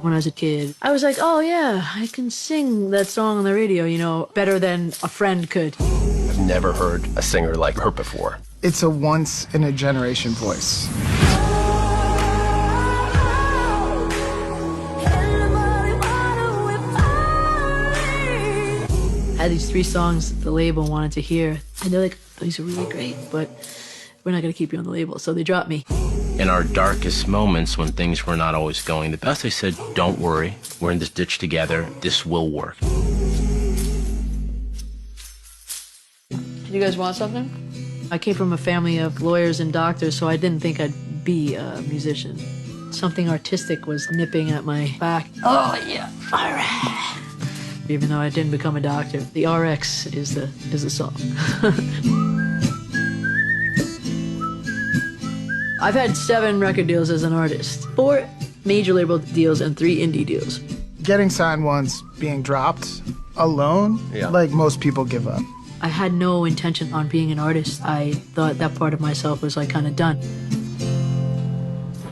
When I was a kid, I was like, oh yeah, I can sing that song on the radio, you know, better than a friend could. I've never heard a singer like her before. It's a once-in-a-generation voice. I had these 3 songs the label wanted to hear, and they're like, these are really great, but we're not going to keep you on the label, so they dropped me. In our darkest moments, when things were not always going the best, I said, don't worry, we're in this ditch together, this will work. You guys want something? I came from a family of lawyers and doctors, so I didn't think I'd be a musician. Something artistic was nipping at my back. Oh yeah, all right. Even though I didn't become a doctor, the RX is the song. I've had 7 record deals as an artist, 4 major label deals and 3 indie deals. Getting signed once, being dropped alone, like most people give up. I had no intention on being an artist. I thought that part of myself was like kind of done.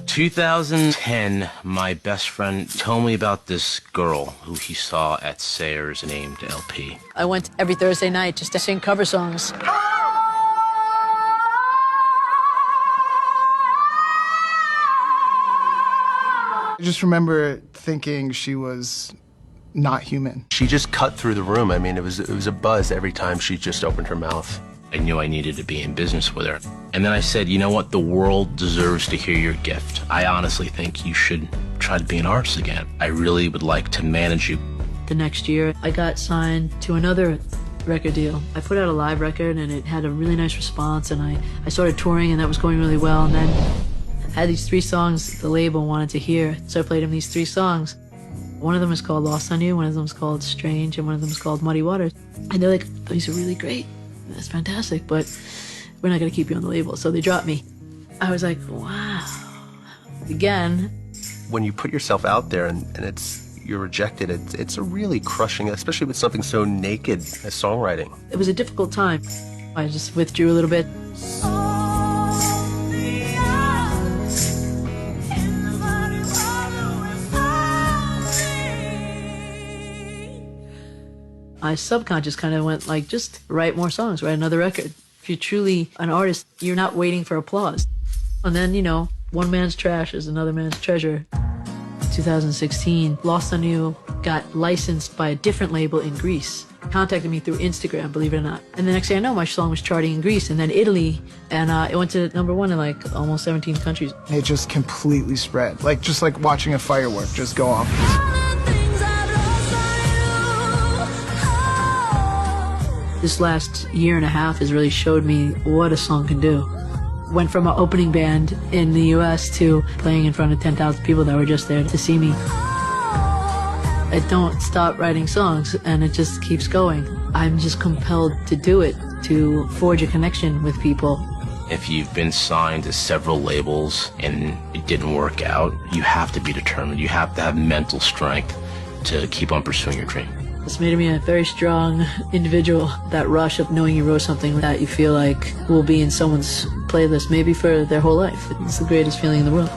2010, my best friend told me about this girl who he saw at Sayers named LP. I went every Thursday night just to sing cover songs. I just remember thinking she was not human. She just cut through the room. I mean, it was a buzz every time she just opened her mouth. I knew I needed to be in business with her. And then I said, you know what? The world deserves to hear your gift. I honestly think you should try to be an artist again. I really would like to manage you. The next year, I got signed to another record deal. I put out a live record, and it had a really nice response, and I started touring, and that was going really well. And then I had these 3 songs the label wanted to hear, so I played them these 3 songs. One of them is called Lost on You, one of them is called Strange, and one of them is called Muddy Waters. And they're like, these are really great. That's fantastic, but we're not going to keep you on the label. So they dropped me. I was like, wow. Again. When you put yourself out there and you're rejected, it's a really crushing, especially with something so naked as songwriting. It was a difficult time. I just withdrew a little bit. My subconscious kind of went like, just write more songs, write another record. If you're truly an artist, you're not waiting for applause. And then, you know, one man's trash is another man's treasure. 2016, Lost on You got licensed by a different label in Greece. Contacted me through Instagram, believe it or not. And the next thing I know, my song was charting in Greece and then Italy. And it went to #1 in like almost 17 countries. It just completely spread. Just like watching a firework just go off. This last year and a half has really showed me what a song can do. Went from an opening band in the US to playing in front of 10,000 people that were just there to see me. I don't stop writing songs, and it just keeps going. I'm just compelled to do it, to forge a connection with people. If you've been signed to several labels and it didn't work out, you have to be determined. You have to have mental strength to keep on pursuing your dream. It's made me a very strong individual. That rush of knowing you wrote something that you feel like will be in someone's playlist maybe for their whole life. It's the greatest feeling in the world.